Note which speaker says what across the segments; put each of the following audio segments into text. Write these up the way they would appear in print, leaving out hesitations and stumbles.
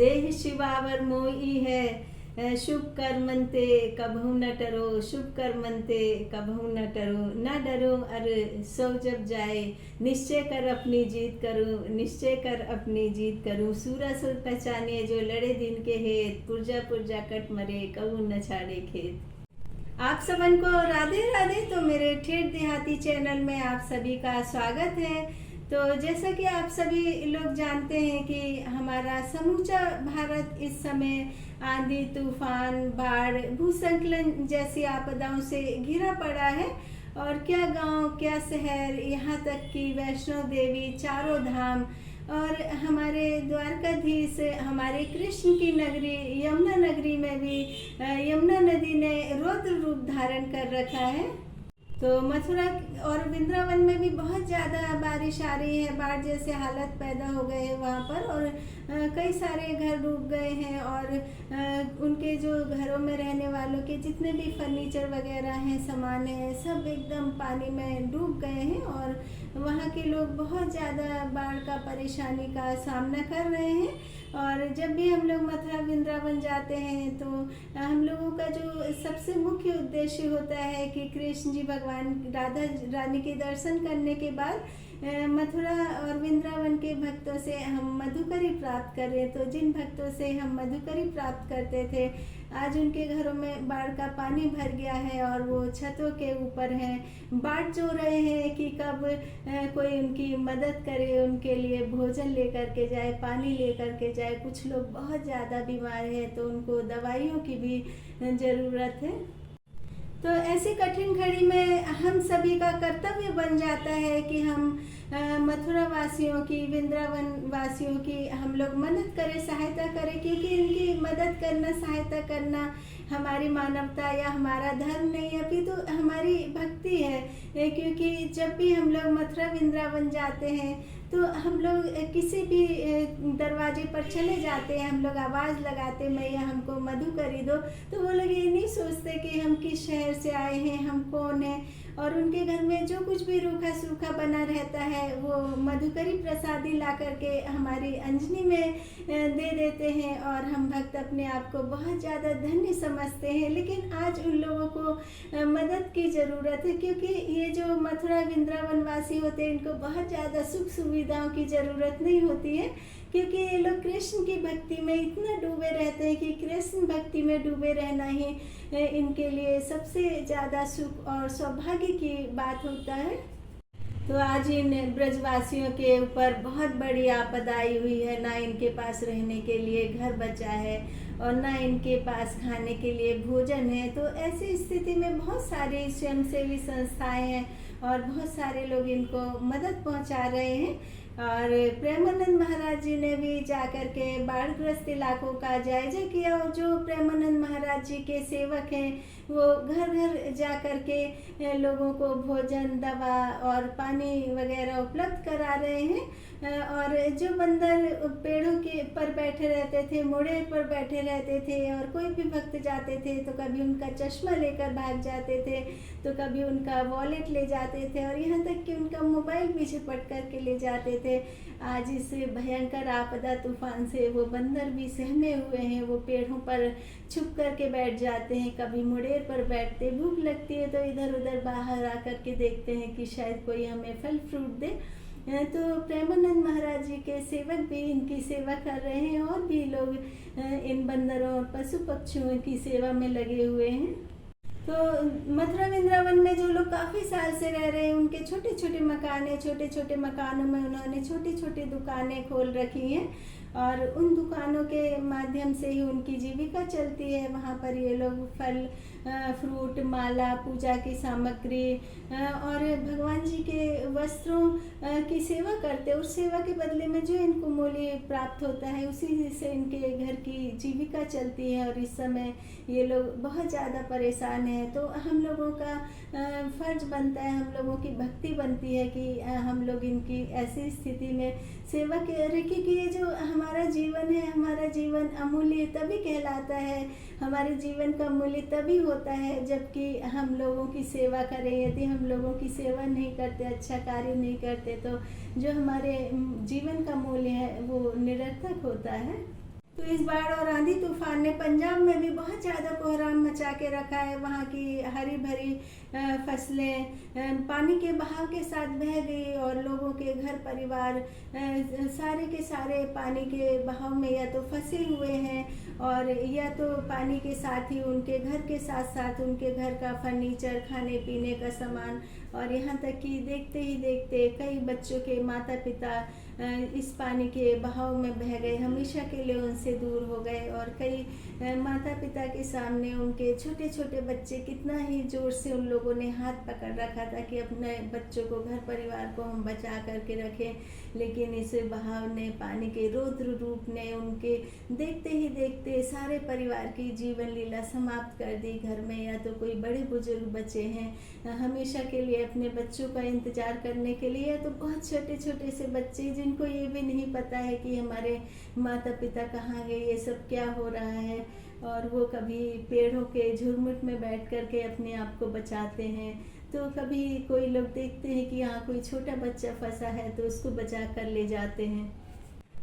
Speaker 1: देह शिवावर मोई है, शुभ कर्मंते कभू न टरो, शुभ कर्मंते कभू न टरो, न डरो अर सो जब जाए, निश्चय कर अपनी जीत करूं, निश्चय कर अपनी जीत करूं। सूरा सुर पहचाने जो लड़े दिन के हेत, पुरजा पुरजा कट मरे कबू न छाड़े खेत। आप सबन को राधे राधे। तो मेरे ठेठ देहाती चैनल में आप सभी का स्वागत है। तो जैसा कि आप सभी लोग जानते हैं कि हमारा समूचा भारत इस समय आंधी तूफान बाढ़ भूस्खलन जैसी आपदाओं से घिरा पड़ा है। और क्या गांव क्या शहर, यहाँ तक कि वैष्णो देवी, चारों धाम और हमारे द्वारकाधीश हमारे कृष्ण की नगरी यमुना नगरी में भी यमुना नदी ने रौद्र रूप धारण कर रखा है। तो मथुरा और वृंदावन में भी बहुत ज़्यादा बारिश आ रही है, बाढ़ जैसे हालत पैदा हो गए हैं वहाँ पर। और कई सारे घर डूब गए हैं और उनके जो घरों में रहने वालों के जितने भी फर्नीचर वगैरह हैं, सामान हैं, सब एकदम पानी में डूब गए हैं। और वहाँ के लोग बहुत ज़्यादा बाढ़ का परेशानी का सामना कर रहे हैं। और जब भी हम लोग मथुरा वृंदावन जाते हैं तो हम लोगों का जो सबसे मुख्य उद्देश्य होता है कि कृष्ण जी भगवान राधा रानी के दर्शन करने के बाद मथुरा और वृंदावन के भक्तों से हम मधुकरी प्राप्त करें। तो जिन भक्तों से हम मधुकरी प्राप्त करते थे, आज उनके घरों में बाढ़ का पानी भर गया है और वो छतों के ऊपर हैं, बाट जो रहे हैं कि कब कोई उनकी मदद करे, उनके लिए भोजन लेकर के जाए, पानी लेकर के जाए। कुछ लोग बहुत ज़्यादा बीमार हैं तो उनको दवाइयों की भी ज़रूरत है। तो ऐसी कठिन घड़ी में हम सभी का कर्तव्य बन जाता है कि हम मथुरा वासियों की, वृंदावन वासियों की हम लोग मदद करें, सहायता करें, क्योंकि इनकी मदद करना, सहायता करना हमारी मानवता या हमारा धर्म नहीं है, अपितु तो हमारी भक्ति है। क्योंकि जब भी हम लोग मथुरा वृंदावन जाते हैं तो हम लोग किसी भी दरवाजे पर चले जाते हैं, हम लोग आवाज़ लगाते मैया हमको मधुकरी दो। तो वो लोग ये नहीं सोचते कि हम किस शहर से आए हैं, हम कौन हैं। और उनके घर में जो कुछ भी रूखा सूखा बना रहता है वो मधुकरी प्रसादी ला करके हमारी अंजनी में दे देते हैं और हम भक्त अपने आप को बहुत ज़्यादा धन्य समझते हैं। लेकिन आज उन लोगों को मदद की ज़रूरत है, क्योंकि ये जो मथुरा वृंदावन वासी होते हैं इनको बहुत ज़्यादा सुख सुविधाओं की ज़रूरत नहीं होती है, क्योंकि ये लोग कृष्ण की भक्ति में इतना डूबे रहते हैं कि कृष्ण भक्ति में डूबे रहना ही इनके लिए सबसे ज़्यादा सुख और सौभाग्य की बात होता है। तो आज इन ब्रजवासियों के ऊपर बहुत बड़ी आपदा आई हुई है, ना इनके पास रहने के लिए घर बचा है और ना इनके पास खाने के लिए भोजन है। तो ऐसी स्थिति में बहुत सारी स्वयंसेवी संस्थाएं हैं और बहुत सारे लोग इनको मदद पहुंचा रहे हैं। और प्रेमानंद महाराज जी ने भी जाकर के बाढ़ग्रस्त इलाकों का जायजा किया और जो प्रेमानंद महाराज जी के सेवक हैं वो घर घर जा कर के लोगों को भोजन, दवा और पानी वगैरह उपलब्ध करा रहे हैं। और जो बंदर पेड़ों के पर बैठे रहते थे, मोड़े पर बैठे रहते थे और कोई भी भक्त जाते थे तो कभी उनका चश्मा लेकर भाग जाते थे, तो कभी उनका वॉलेट ले जाते थे और यहाँ तक कि उनका मोबाइल भी झपट करके ले जाते थे। आज इस भयंकर आपदा तूफान से वो बंदर भी सहमे हुए हैं, वो पेड़ों पर छुप करके बैठ जाते हैं, कभी मुड़ेर पर बैठते, भूख लगती है तो इधर उधर बाहर आकर के देखते हैं कि शायद कोई हमें फल फ्रूट दे। तो प्रेमानंद महाराज जी के सेवक भी इनकी सेवा कर रहे हैं और भी लोग इन बंदरों और पशु पक्षियों की सेवा में लगे हुए हैं। तो मथुरा वृंदावन में जो लोग काफ़ी साल से रह रहे हैं उनके छोटे छोटे मकान हैं, छोटे छोटे मकानों में उन्होंने छोटी छोटी दुकानें खोल रखी हैं और उन दुकानों के माध्यम से ही उनकी जीविका चलती है। वहाँ पर ये लोग फल फ्रूट, माला, पूजा की सामग्री और भगवान जी के वस्त्रों की सेवा करते हैं। उस सेवा के बदले में जो इनको मूल्य प्राप्त होता है उसी से इनके घर की जीविका चलती है। और इस समय ये लोग बहुत ज़्यादा परेशान हैं। तो हम लोगों का फर्ज बनता है, हम लोगों की भक्ति बनती है कि हम लोग इनकी ऐसी स्थिति में सेवा करें, क्योंकि ये जो हमारा जीवन है, हमारा जीवन अमूल्य तभी कहलाता है, हमारे जीवन का मूल्य तभी होता है जबकि हम लोगों की सेवा करें। यदि हम लोगों की सेवा नहीं करते, अच्छा कार्य नहीं करते, तो जो हमारे जीवन का मूल्य है वो निरर्थक होता है। तो इस बाढ़ और आंधी तूफान ने पंजाब में भी बहुत ज़्यादा कोहराम मचा के रखा है। वहाँ की हरी भरी फसलें पानी के बहाव के साथ बह गई और लोगों के घर परिवार सारे के सारे पानी के बहाव में या तो फंसे हुए हैं और या तो पानी के साथ ही उनके घर के साथ साथ उनके घर का फर्नीचर, खाने पीने का सामान और यहाँ तक कि देखते ही देखते कई बच्चों के माता पिता इस पानी के बहाव में बह गए, हमेशा के लिए उनसे दूर हो गए। और कई माता पिता के सामने उनके छोटे छोटे बच्चे, कितना ही जोर से उन लोगों ने हाथ पकड़ रखा था कि अपने बच्चों को, घर परिवार को हम बचा करके रखें, लेकिन इस बहाव ने, पानी के रौद्र रूप ने उनके देखते ही देखते सारे परिवार की जीवन लीला समाप्त कर दी। घर में या तो कोई बड़े बुजुर्ग बचे हैं हमेशा के लिए अपने बच्चों का इंतजार करने के लिए, तो बहुत छोटे छोटे से बच्चे जिनको ये भी नहीं पता है कि हमारे माता पिता कहाँ गए, ये सब क्या हो रहा है। और वो कभी पेड़ों के झुरमुट में बैठ करके अपने आप को बचाते हैं, तो कभी कोई लोग देखते हैं कि यहाँ कोई छोटा बच्चा फंसा है तो उसको बचा कर ले जाते हैं।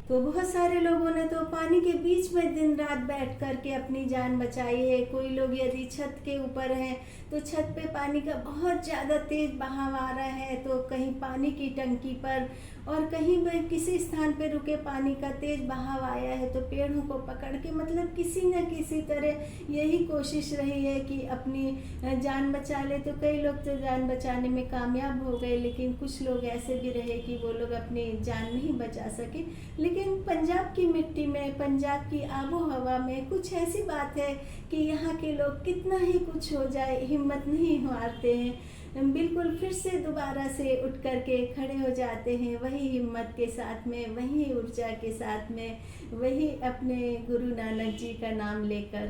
Speaker 1: तो बहुत सारे लोगों ने तो पानी के बीच में दिन रात बैठ करके अपनी जान बचाई है। कोई लोग यदि छत के ऊपर हैं तो छत पे पानी का बहुत ज़्यादा तेज बहाव आ रहा है तो कहीं पानी की टंकी पर और कहीं भी किसी स्थान पे रुके पानी का तेज बहाव आया है तो पेड़ों को पकड़ के, मतलब किसी न किसी तरह यही कोशिश रही है कि अपनी जान बचा ले। तो कई लोग तो जान बचाने में कामयाब हो गए, लेकिन कुछ लोग ऐसे भी रहे कि वो लोग अपनी जान नहीं बचा सके। लेकिन पंजाब की मिट्टी में, पंजाब की आबो हवा में कुछ ऐसी बात है कि यहाँ के लोग कितना ही कुछ हो जाए हिम्मत नहीं हारते हैं, बिल्कुल फिर से दोबारा से उठ कर के खड़े हो जाते हैं, वही हिम्मत के साथ में, वही ऊर्जा के साथ में, वही अपने गुरु नानक जी का नाम लेकर।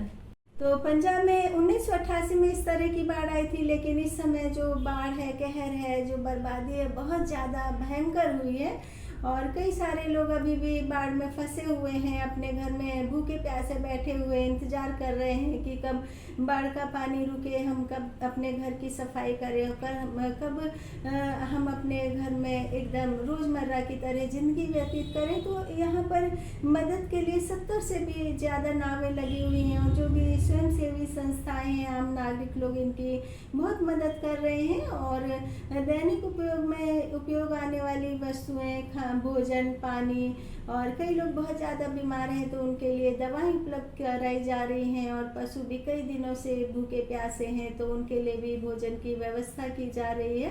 Speaker 1: तो पंजाब में 1988 में इस तरह की बाढ़ आई थी, लेकिन इस समय जो बाढ़ है, कहर है, जो बर्बादी है, बहुत ज़्यादा भयंकर हुई है और कई सारे लोग अभी भी बाढ़ में फंसे हुए हैं, अपने घर में भूखे प्यासे बैठे हुए इंतजार कर रहे हैं कि कब बाढ़ का पानी रुके, हम कब अपने घर की सफाई करें, कब हम अपने घर में एकदम रोज़मर्रा की तरह ज़िंदगी व्यतीत करें। तो यहाँ पर मदद के लिए 70 से भी ज़्यादा नावें लगी हुई हैं और जो भी स्वयंसेवी संस्थाएं हैं, आम नागरिक लोग इनकी बहुत मदद कर रहे हैं और दैनिक उपयोग आने वाली वस्तुएं, भोजन, पानी, और कई लोग बहुत ज़्यादा बीमार हैं तो उनके लिए दवाएं उपलब्ध कराई जा रही हैं और पशु भी कई दिनों से भूखे प्यासे हैं तो उनके लिए भी भोजन की व्यवस्था की जा रही है।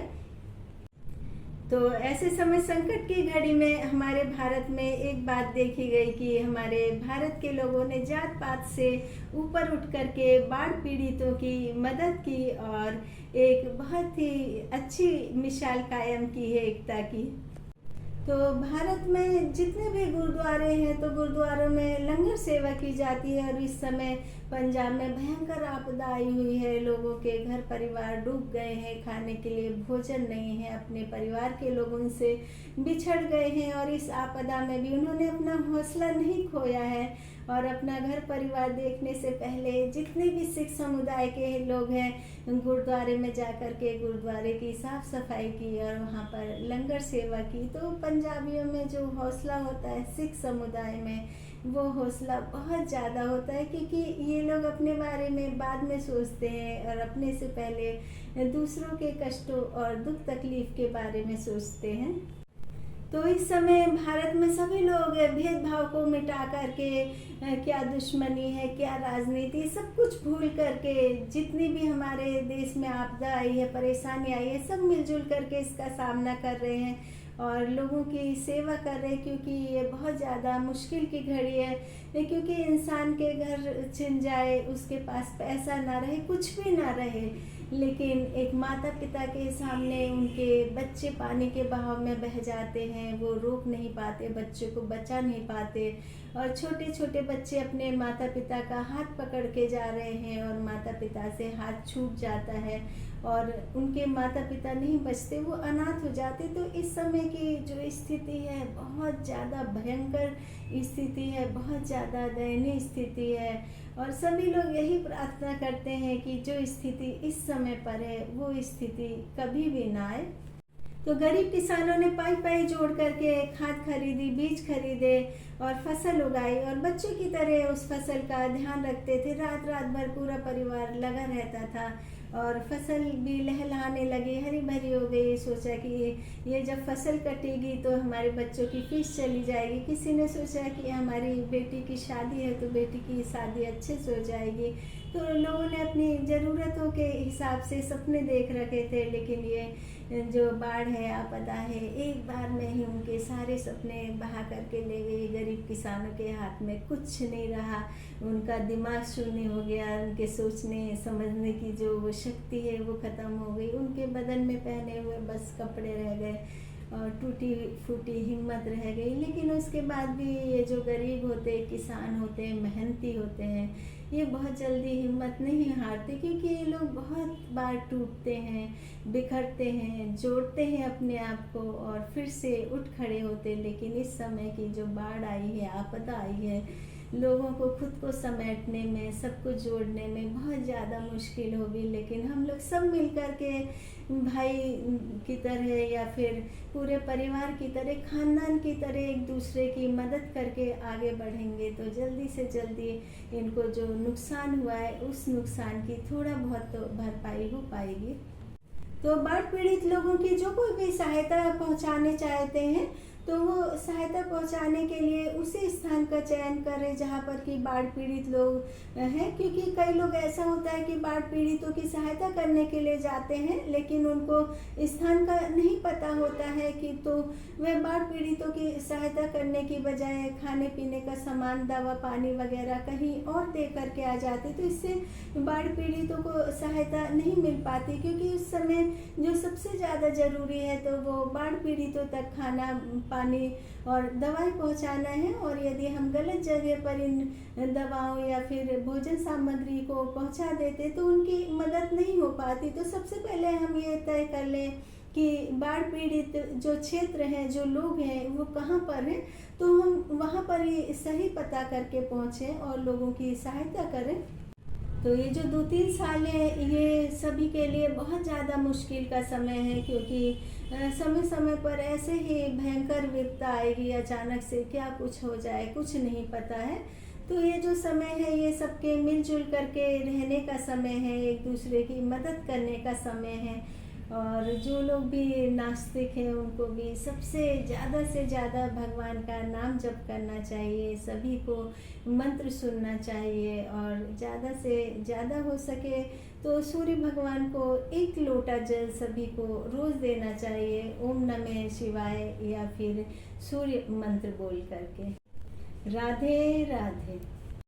Speaker 1: तो ऐसे समय, संकट की घड़ी में हमारे भारत में एक बात देखी गई कि हमारे भारत के लोगों ने जात पात से ऊपर उठ करके बाढ़ पीड़ितों की मदद की और एक बहुत ही अच्छी मिसाल कायम की है एकता की। तो भारत में जितने भी गुरुद्वारे हैं तो गुरुद्वारों में लंगर सेवा की जाती है और इस समय पंजाब में भयंकर आपदा आई हुई है, लोगों के घर परिवार डूब गए हैं, खाने के लिए भोजन नहीं है, अपने परिवार के लोग उनसे बिछड़ गए हैं और इस आपदा में भी उन्होंने अपना हौसला नहीं खोया है और अपना घर परिवार देखने से पहले जितने भी सिख समुदाय के लोग हैं गुरुद्वारे में जाकर के गुरुद्वारे की साफ सफाई की और वहाँ पर लंगर सेवा की। तो पंजाबियों में जो हौसला होता है सिख समुदाय में, वो हौसला बहुत ज़्यादा होता है क्योंकि ये लोग अपने बारे में बाद में सोचते हैं और अपने से पहले दूसरों के कष्टों और दुख तकलीफ के बारे में सोचते हैं। तो इस समय भारत में सभी लोग भेदभाव को मिटा करके, क्या दुश्मनी है, क्या राजनीति, सब कुछ भूल करके, जितनी भी हमारे देश में आपदा आई है, परेशानी आई है, सब मिलजुल करके इसका सामना कर रहे हैं और लोगों की सेवा कर रहे हैं क्योंकि ये बहुत ज़्यादा मुश्किल की घड़ी है। क्योंकि इंसान के घर छिन जाए, उसके पास पैसा ना रहे, कुछ भी ना रहे, लेकिन एक माता पिता के सामने उनके बच्चे पानी के बहाव में बह जाते हैं, वो रोक नहीं पाते, बच्चे को बचा नहीं पाते और छोटे छोटे बच्चे अपने माता पिता का हाथ पकड़ के जा रहे हैं और माता पिता से हाथ छूट जाता है और उनके माता पिता नहीं बचते, वो अनाथ हो जाते। तो इस समय की जो स्थिति है बहुत ज़्यादा भयंकर स्थिति है, बहुत ज़्यादा दयनीय स्थिति है और सभी लोग यही प्रार्थना करते हैं कि जो स्थिति इस समय पर है वो स्थिति कभी भी ना आए। तो गरीब किसानों ने पाई पाई जोड़ करके खाद खरीदी, बीज खरीदे और फसल उगाई और बच्चों की तरह उस फसल का ध्यान रखते थे। रात रात भर पूरा परिवार लगा रहता था और फसल भी लहलहाने लगी, हरी भरी हो गई। सोचा कि ये जब फसल कटेगी तो हमारे बच्चों की फीस चली जाएगी। किसी ने सोचा कि हमारी बेटी की शादी है तो बेटी की शादी अच्छे से हो जाएगी। तो लोगों ने अपनी ज़रूरतों के हिसाब से सपने देख रखे थे, लेकिन ये जो बाढ़ है, आपदा है, एक बार में ही उनके सारे सपने बहा करके ले गई। गरीब किसानों के हाथ में कुछ नहीं रहा, उनका दिमाग शून्य हो गया, उनके सोचने समझने की जो वो शक्ति है वो ख़त्म हो गई। उनके बदन में पहने हुए बस कपड़े रह गए और टूटी फूटी हिम्मत रह गई। लेकिन उसके बाद भी ये जो गरीब होते, किसान होते हैं, मेहनती होते हैं, ये बहुत जल्दी हिम्मत नहीं हारते, क्योंकि ये लोग बहुत बार टूटते हैं, बिखरते हैं, जोड़ते हैं अपने आप को और फिर से उठ खड़े होते। लेकिन इस समय की जो बाढ़ आई है, आपदा आई है, लोगों को खुद को समेटने में, सबको जोड़ने में बहुत ज़्यादा मुश्किल होगी। लेकिन हम लोग सब मिलकर के भाई की तरह या फिर पूरे परिवार की तरह, खानदान की तरह एक दूसरे की मदद करके आगे बढ़ेंगे तो जल्दी से जल्दी इनको जो नुकसान हुआ है उस नुकसान की थोड़ा बहुत तो भरपाई हो पाएगी। तो बाढ़ पीड़ित लोगों की जो कोई भी सहायता पहुंचाने चाहते हैं तो वो सहायता पहुंचाने के लिए उसी स्थान का चयन करें जहां पर कि बाढ़ पीड़ित लोग हैं। क्योंकि कई लोग ऐसा होता है कि बाढ़ पीड़ितों की सहायता करने के लिए जाते हैं, लेकिन उनको स्थान का नहीं पता होता है कि तो वह बाढ़ पीड़ितों की सहायता करने की बजाय खाने पीने का सामान, दवा पानी वगैरह कहीं और दे करके आ जाते। तो इससे बाढ़ पीड़ितों को सहायता नहीं मिल पाती, क्योंकि उस समय जो सबसे ज़्यादा ज़रूरी है तो वो बाढ़ पीड़ितों तक खाना, पानी और दवाई पहुंचाना है। और यदि हम गलत जगह पर इन दवाओं या फिर भोजन सामग्री को पहुंचा देते तो उनकी मदद नहीं हो पाती। तो सबसे पहले हम ये तय कर लें कि बाढ़ पीड़ित जो क्षेत्र हैं, जो लोग हैं, वो कहाँ पर हैं, तो हम वहाँ पर ही सही पता करके पहुँचें और लोगों की सहायता करें। तो ये जो 2-3 साल है, ये सभी के लिए बहुत ज़्यादा मुश्किल का समय है, क्योंकि समय समय पर ऐसे ही भयंकर विपदा आएगी, अचानक से क्या कुछ हो जाए कुछ नहीं पता है। तो ये जो समय है ये सबके मिलजुल करके रहने का समय है, एक दूसरे की मदद करने का समय है। और जो लोग भी नास्तिक हैं उनको भी सबसे ज़्यादा से ज़्यादा भगवान का नाम जप करना चाहिए, सभी को मंत्र सुनना चाहिए और ज़्यादा से ज़्यादा हो सके तो सूर्य भगवान को 1 लोटा जल सभी को रोज़ देना चाहिए, ओम नमः शिवाय या फिर सूर्य मंत्र बोल करके। राधे राधे।